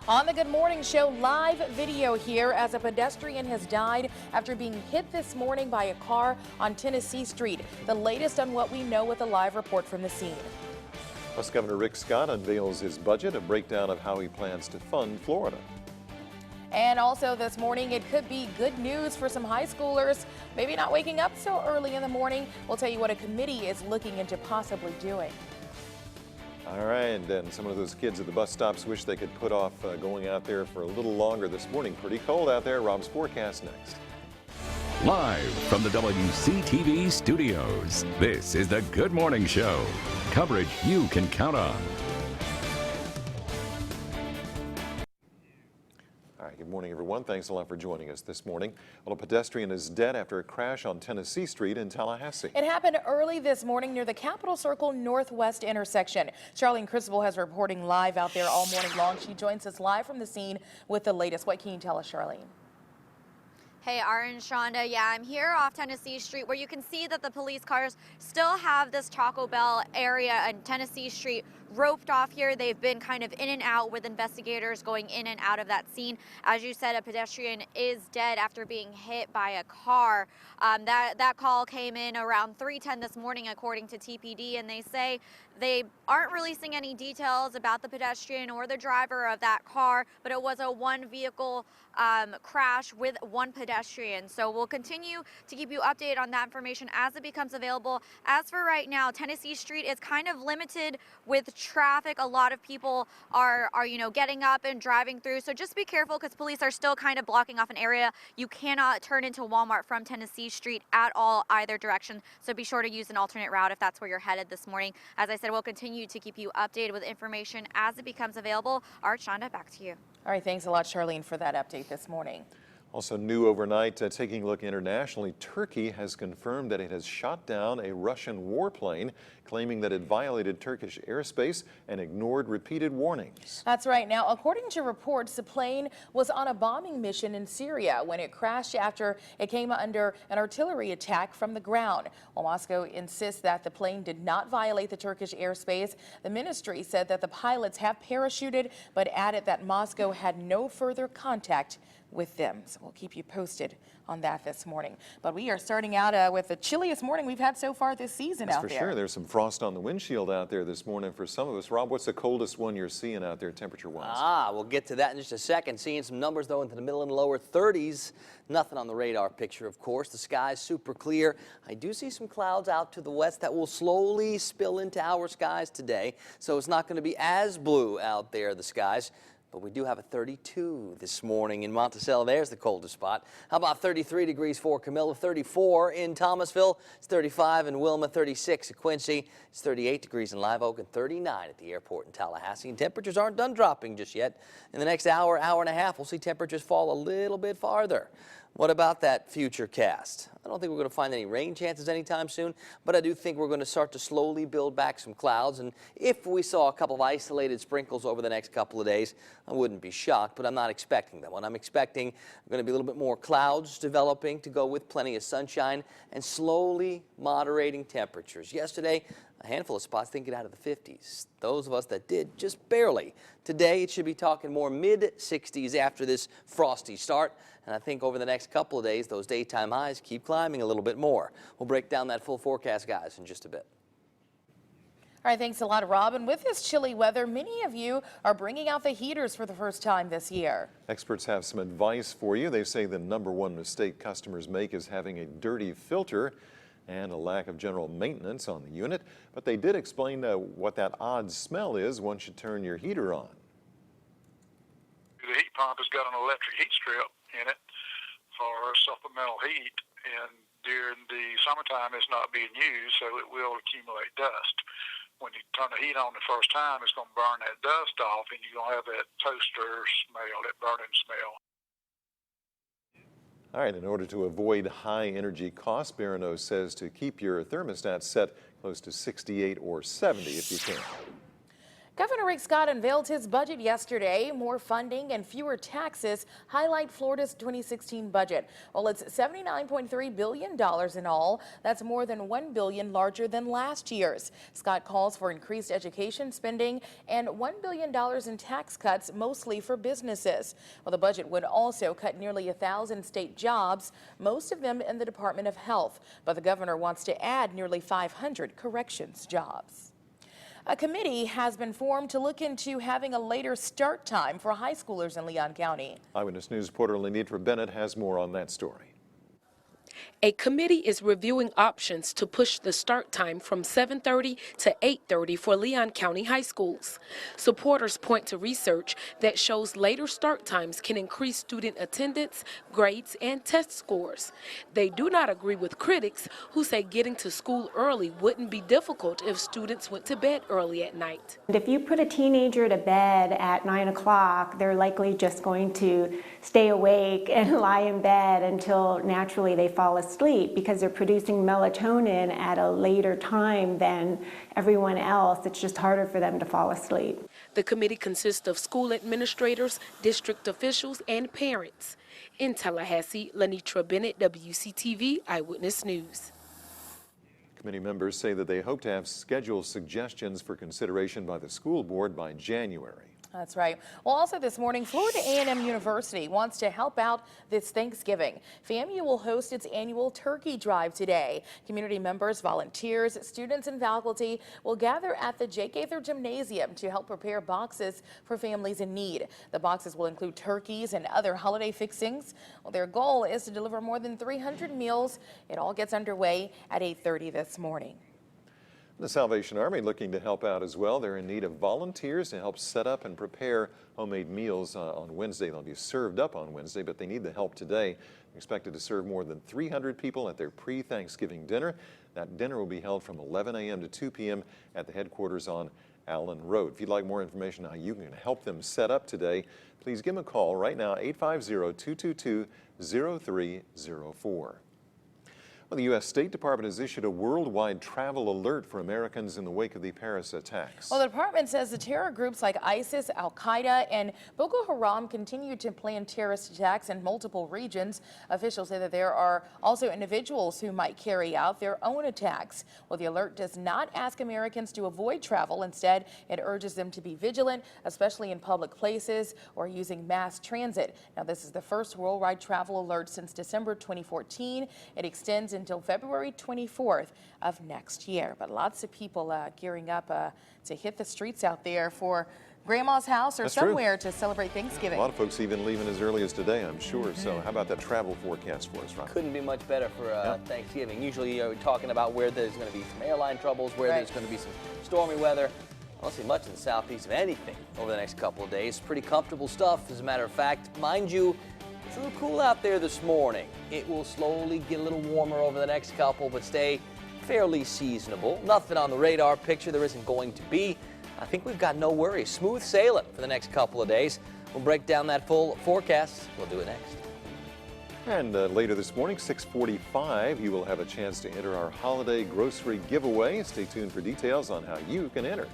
On the Good Morning Show, live video here as a pedestrian has died after being hit this morning by a car on Tennessee Street. The latest on what we know with a live report from the scene. Plus, Governor Rick Scott unveils his budget, a breakdown of how he plans to fund Florida. And also this morning, it could be good news for some high schoolers, maybe not waking up so early in the morning. We'll tell you what a committee is looking into possibly doing. All right, and some of those kids at the bus stops wish they could put off going out there for a little longer this morning. Pretty cold out there. Rob's forecast next. Live from the WCTV studios, this is the Good Morning Show. Coverage you can count on. All right, good morning, everyone. Thanks a lot for joining us this morning. Well, a pedestrian is dead after a crash on Tennessee Street in Tallahassee. It happened early this morning near the Capitol Circle Northwest intersection. Charlene Criswell has reporting live out there all morning long. She joins us live from the scene with the latest. What can you tell us, Charlene? Hey, Aaron, Shonda. Yeah, I'm here off Tennessee Street where you can see that the police cars still have this Taco Bell area and Tennessee Street roped off here. They've been kind of in and out with investigators going in and out of that scene. As you said, a pedestrian is dead after being hit by a car. That call came in around 3:10 this morning, according to TPD, and they say they aren't releasing any details about the pedestrian or the driver of that car, but it was a one-vehicle crash with one pedestrian. So we'll continue to keep you updated on that information as it becomes available. As for right now, Tennessee Street is kind of limited with traffic. A lot of people are getting up and driving through. So just be careful because police are still kind of blocking off an area. You cannot turn into Walmart from Tennessee Street at all either direction. So be sure to use an alternate route if that's where you're headed this morning. As I said, we'll continue to keep you updated with information as it becomes available. Art, Shonda, back to you. All right, thanks a lot, Charlene, for that update this morning. Also new overnight, taking a look internationally, Turkey has confirmed that it has shot down a Russian warplane, claiming that it violated Turkish airspace and ignored repeated warnings. That's right. Now, according to reports, the plane was on a bombing mission in Syria when it crashed after it came under an artillery attack from the ground. While Moscow insists that the plane did not violate the Turkish airspace, the ministry said that the pilots have parachuted, but added that Moscow had no further contact with them. So we'll keep you posted on that this morning. But we are starting out with the chilliest morning we've had so far this season out there. That's for sure. There's some frost on the windshield out there this morning for some of us. Rob, what's the coldest one you're seeing out there temperature-wise? We'll get to that in just a second. Seeing some numbers, though, into the middle and lower 30s. Nothing on the radar picture, of course. The sky's super clear. I do see some clouds out to the west that will slowly spill into our skies today. So it's not going to be as blue out there, the skies. But we do have a 32 this morning in Monticello. There's the coldest spot. How about 33 degrees for Camilla, 34 in Thomasville. It's 35 in Wilma, 36 at Quincy. It's 38 degrees in Live Oak and 39 at the airport in Tallahassee. And temperatures aren't done dropping just yet. In the next hour, hour and a half, we'll see temperatures fall a little bit farther. What about that future cast? I don't think we're going to find any rain chances anytime soon, but I do think we're going to start to slowly build back some clouds. And if we saw a couple of isolated sprinkles over the next couple of days, I wouldn't be shocked, but I'm not expecting them. What I'm expecting are going to be a little bit more clouds developing to go with plenty of sunshine and slowly moderating temperatures. Yesterday, a handful of spots didn't get out of the 50s. Those of us that did, just barely. Today, it should be talking more mid-60s after this frosty start. And I think over the next couple of days, those daytime highs keep climbing a little bit more. We'll break down that full forecast, guys, in just a bit. All right, thanks a lot, Rob. And with this chilly weather, many of you are bringing out the heaters for the first time this year. Experts have some advice for you. They say the #1 mistake customers make is having a dirty filter and a lack of general maintenance on the unit. But they did explain what that odd smell is once you turn your heater on. The heat pump has got an electric heat strip in it for supplemental heat, and during the summertime it's not being used, so it will accumulate dust. When you turn the heat on the first time, it's going to burn that dust off, and you're going to have that toaster smell, that burning smell. All right, in order to avoid high energy costs, Barano says to keep your thermostat set close to 68 or 70 if you can. Governor Rick Scott unveiled his budget yesterday. More funding and fewer taxes highlight Florida's 2016 budget. Well, it's $79.3 billion in all. That's more than $1 billion larger than last year's. Scott calls for increased education spending and $1 billion in tax cuts, mostly for businesses. Well, the budget would also cut nearly 1,000 state jobs, most of them in the Department of Health. But the governor wants to add nearly 500 corrections jobs. A committee has been formed to look into having a later start time for high schoolers in Leon County. Eyewitness News reporter Lenitra Bennett has more on that story. A committee is reviewing options to push the start time from 7:30 to 8:30 for Leon County high schools. Supporters point to research that shows later start times can increase student attendance, grades, and test scores. They do not agree with critics who say getting to school early wouldn't be difficult if students went to bed early at night. If you put a teenager to bed at 9 o'clock, they're likely just going to stay awake and lie in bed until naturally they fall asleep because they're producing melatonin at a later time than everyone else. It's just harder for them to fall asleep. The committee consists of school administrators, district officials, and parents. In Tallahassee, Lenitra Bennett, WCTV Eyewitness News. Committee members say that they hope to have schedule suggestions for consideration by the school board by January. That's right. Well, also this morning, Florida A&M University wants to help out this Thanksgiving. FAMU will host its annual turkey drive today. Community members, volunteers, students, and faculty will gather at the Jake Gaither Gymnasium to help prepare boxes for families in need. The boxes will include turkeys and other holiday fixings. Well, their goal is to deliver more than 300 meals. It all gets underway at 8:30 this morning. The Salvation Army looking to help out as well. They're in need of volunteers to help set up and prepare homemade meals on Wednesday. They'll be served up on Wednesday, but they need the help today. Expected to serve more than 300 people at their pre-Thanksgiving dinner. That dinner will be held from 11 a.m. to 2 p.m. at the headquarters on Allen Road. If you'd like more information on how you can help them set up today, please give them a call right now, 850-222-0304. Well, the U.S. State Department has issued a worldwide travel alert for Americans in the wake of the Paris attacks. Well, the department says the terror groups like ISIS, Al-Qaeda, and Boko Haram continue to plan terrorist attacks in multiple regions. Officials say that there are also individuals who might carry out their own attacks. Well, the alert does not ask Americans to avoid travel. Instead, it urges them to be vigilant, especially in public places or using mass transit. Now, this is the first worldwide travel alert since December 2014. It extends until February 24th of next year. But lots of people gearing up to hit the streets out there for Grandma's house or That's somewhere true. to celebrate Thanksgiving. A lot of folks even leaving as early as today, I'm sure. So how about that travel forecast for us, Rob? Couldn't be much better for Thanksgiving. Usually we're talking about where there's going to be some airline troubles, where there's going to be some stormy weather. I don't see much in the southeast of anything over the next couple of days. Pretty comfortable stuff, as a matter of fact. Mind you, it's a little cool out there this morning. It will slowly get a little warmer over the next couple, but stay fairly seasonable. Nothing on the radar picture there isn't going to be. I think we've got no worries. Smooth sailing for the next couple of days. We'll break down that full forecast. We'll do it next. And later this morning, 6:45, you will have a chance to enter our holiday grocery giveaway. Stay tuned for details on how you can enter.